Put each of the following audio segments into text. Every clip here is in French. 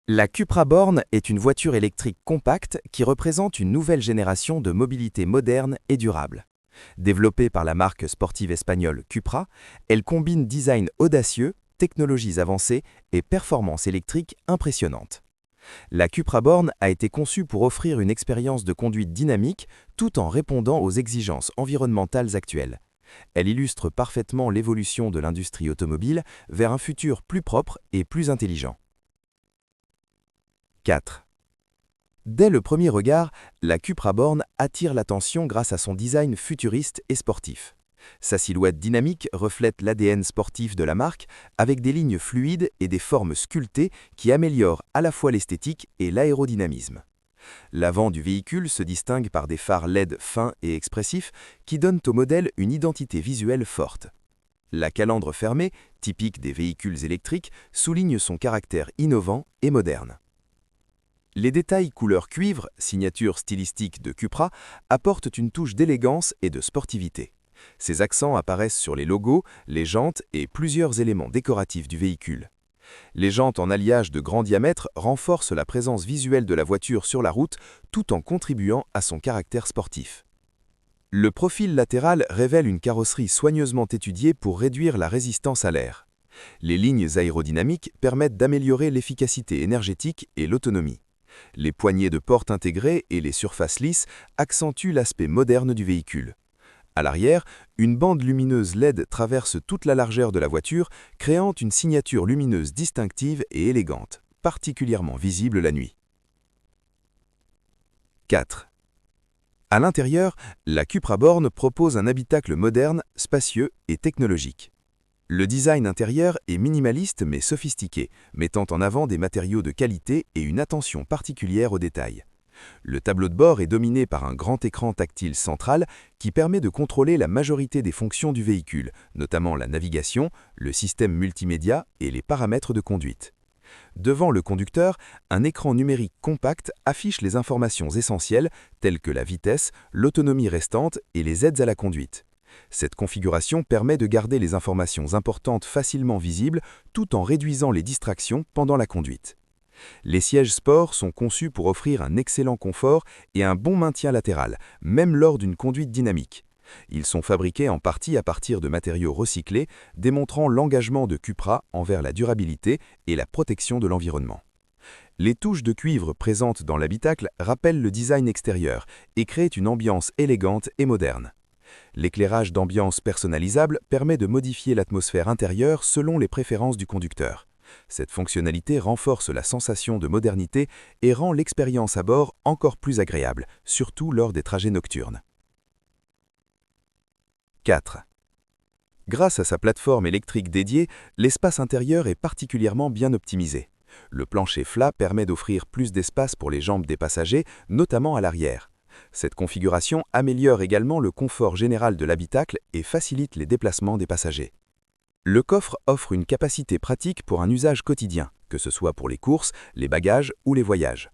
La Cupra Born est une voiture électrique compacte qui représente une nouvelle génération de mobilité moderne et durable. Développée par la marque sportive espagnole Cupra, elle combine design audacieux, technologies avancées et performances électriques impressionnantes. La Cupra Born a été conçue pour offrir une expérience de conduite dynamique tout en répondant aux exigences environnementales actuelles. Elle illustre parfaitement l'évolution de l'industrie automobile vers un futur plus propre et plus intelligent. 4. Dès le premier regard, la Cupra Born attire l'attention grâce à son design futuriste et sportif. Sa silhouette dynamique reflète l'ADN sportif de la marque avec des lignes fluides et des formes sculptées qui améliorent à la fois l'esthétique et l'aérodynamisme. L'avant du véhicule se distingue par des phares LED fins et expressifs qui donnent au modèle une identité visuelle forte. La calandre fermée, typique des véhicules électriques, souligne son caractère innovant et moderne. Les détails couleur cuivre, signature stylistique de Cupra, apportent une touche d'élégance et de sportivité. Ces accents apparaissent sur les logos, les jantes et plusieurs éléments décoratifs du véhicule. Les jantes en alliage de grand diamètre renforcent la présence visuelle de la voiture sur la route tout en contribuant à son caractère sportif. Le profil latéral révèle une carrosserie soigneusement étudiée pour réduire la résistance à l'air. Les lignes aérodynamiques permettent d'améliorer l'efficacité énergétique et l'autonomie. Les poignées de porte intégrées et les surfaces lisses accentuent l'aspect moderne du véhicule. À l'arrière, une bande lumineuse LED traverse toute la largeur de la voiture, créant une signature lumineuse distinctive et élégante, particulièrement visible la nuit. 4. À l'intérieur, la Cupra Born propose un habitacle moderne, spacieux et technologique. Le design intérieur est minimaliste mais sophistiqué, mettant en avant des matériaux de qualité et une attention particulière aux détails. Le tableau de bord est dominé par un grand écran tactile central qui permet de contrôler la majorité des fonctions du véhicule, notamment la navigation, le système multimédia et les paramètres de conduite. Devant le conducteur, un écran numérique compact affiche les informations essentielles telles que la vitesse, l'autonomie restante et les aides à la conduite. Cette configuration permet de garder les informations importantes facilement visibles tout en réduisant les distractions pendant la conduite. Les sièges sport sont conçus pour offrir un excellent confort et un bon maintien latéral, même lors d'une conduite dynamique. Ils sont fabriqués en partie à partir de matériaux recyclés, démontrant l'engagement de Cupra envers la durabilité et la protection de l'environnement. Les touches de cuivre présentes dans l'habitacle rappellent le design extérieur et créent une ambiance élégante et moderne. L'éclairage d'ambiance personnalisable permet de modifier l'atmosphère intérieure selon les préférences du conducteur. Cette fonctionnalité renforce la sensation de modernité et rend l'expérience à bord encore plus agréable, surtout lors des trajets nocturnes. 4. Grâce à sa plateforme électrique dédiée, l'espace intérieur est particulièrement bien optimisé. Le plancher flat permet d'offrir plus d'espace pour les jambes des passagers, notamment à l'arrière. Cette configuration améliore également le confort général de l'habitacle et facilite les déplacements des passagers. Le coffre offre une capacité pratique pour un usage quotidien, que ce soit pour les courses, les bagages ou les voyages.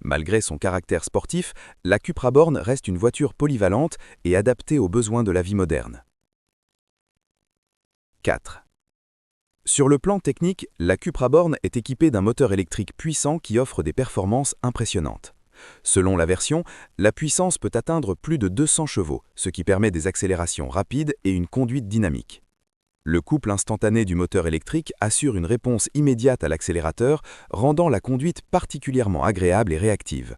Malgré son caractère sportif, la Cupra Born reste une voiture polyvalente et adaptée aux besoins de la vie moderne. 4. Sur le plan technique, la Cupra Born est équipée d'un moteur électrique puissant qui offre des performances impressionnantes. Selon la version, la puissance peut atteindre plus de 200 chevaux, ce qui permet des accélérations rapides et une conduite dynamique. Le couple instantané du moteur électrique assure une réponse immédiate à l'accélérateur, rendant la conduite particulièrement agréable et réactive.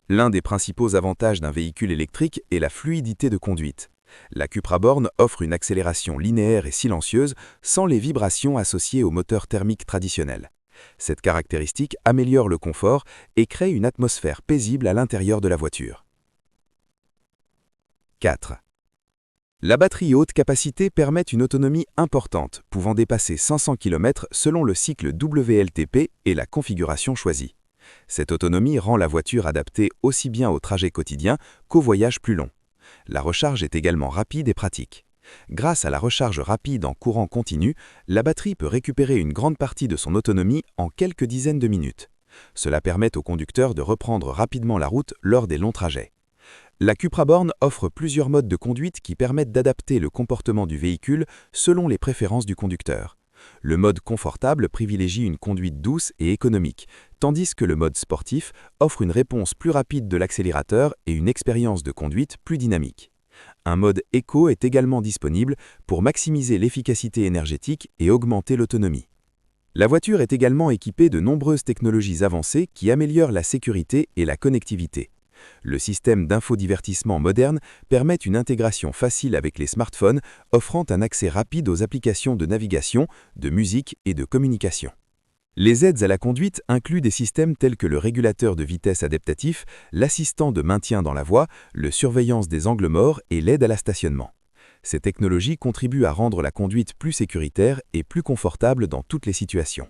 L'un des principaux avantages d'un véhicule électrique est la fluidité de conduite. La Cupra Born offre une accélération linéaire et silencieuse sans les vibrations associées au moteur thermique traditionnel. Cette caractéristique améliore le confort et crée une atmosphère paisible à l'intérieur de la voiture. 4. La batterie haute capacité permet une autonomie importante, pouvant dépasser 500 km selon le cycle WLTP et la configuration choisie. Cette autonomie rend la voiture adaptée aussi bien aux trajets quotidiens qu'aux voyages plus longs. La recharge est également rapide et pratique. Grâce à la recharge rapide en courant continu, la batterie peut récupérer une grande partie de son autonomie en quelques dizaines de minutes. Cela permet au conducteur de reprendre rapidement la route lors des longs trajets. La Cupra Born offre plusieurs modes de conduite qui permettent d'adapter le comportement du véhicule selon les préférences du conducteur. Le mode confortable privilégie une conduite douce et économique, tandis que le mode sportif offre une réponse plus rapide de l'accélérateur et une expérience de conduite plus dynamique. Un mode éco est également disponible pour maximiser l'efficacité énergétique et augmenter l'autonomie. La voiture est également équipée de nombreuses technologies avancées qui améliorent la sécurité et la connectivité. Le système d'infodivertissement moderne permet une intégration facile avec les smartphones, offrant un accès rapide aux applications de navigation, de musique et de communication. Les aides à la conduite incluent des systèmes tels que le régulateur de vitesse adaptatif, l'assistant de maintien dans la voie, le surveillance des angles morts et l'aide à la stationnement. Ces technologies contribuent à rendre la conduite plus sécuritaire et plus confortable dans toutes les situations.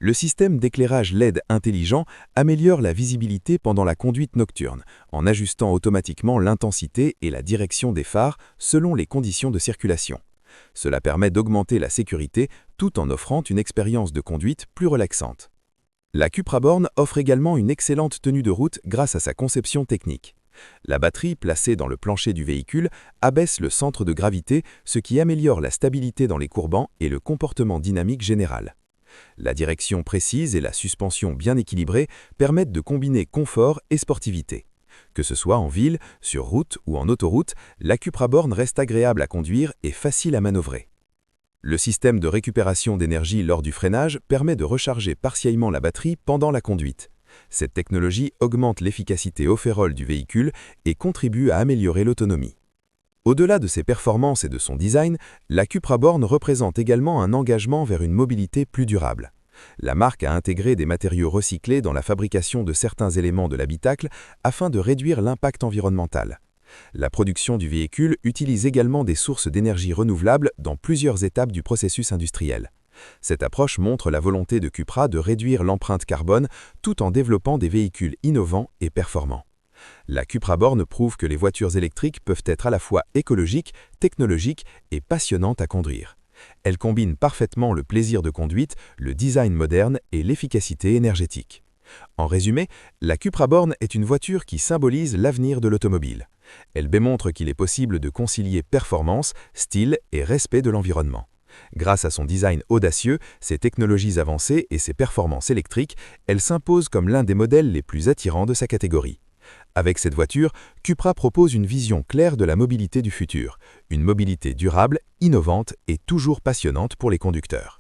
Le système d'éclairage LED intelligent améliore la visibilité pendant la conduite nocturne, en ajustant automatiquement l'intensité et la direction des phares selon les conditions de circulation. Cela permet d'augmenter la sécurité tout en offrant une expérience de conduite plus relaxante. La Cupra Born offre également une excellente tenue de route grâce à sa conception technique. La batterie placée dans le plancher du véhicule abaisse le centre de gravité, ce qui améliore la stabilité dans les courbants et le comportement dynamique général. La direction précise et la suspension bien équilibrée permettent de combiner confort et sportivité. Que ce soit en ville, sur route ou en autoroute, la Cupra Born reste agréable à conduire et facile à manœuvrer. Le système de récupération d'énergie lors du freinage permet de recharger partiellement la batterie pendant la conduite. Cette technologie augmente l'efficacité overall du véhicule et contribue à améliorer l'autonomie. Au-delà de ses performances et de son design, la Cupra Born représente également un engagement vers une mobilité plus durable. La marque a intégré des matériaux recyclés dans la fabrication de certains éléments de l'habitacle afin de réduire l'impact environnemental. La production du véhicule utilise également des sources d'énergie renouvelables dans plusieurs étapes du processus industriel. Cette approche montre la volonté de Cupra de réduire l'empreinte carbone tout en développant des véhicules innovants et performants. La Cupra Born prouve que les voitures électriques peuvent être à la fois écologiques, technologiques et passionnantes à conduire. Elles combinent parfaitement le plaisir de conduite, le design moderne et l'efficacité énergétique. En résumé, la Cupra Born est une voiture qui symbolise l'avenir de l'automobile. Elle démontre qu'il est possible de concilier performance, style et respect de l'environnement. Grâce à son design audacieux, ses technologies avancées et ses performances électriques, elle s'impose comme l'un des modèles les plus attirants de sa catégorie. Avec cette voiture, Cupra propose une vision claire de la mobilité du futur, une mobilité durable, innovante et toujours passionnante pour les conducteurs.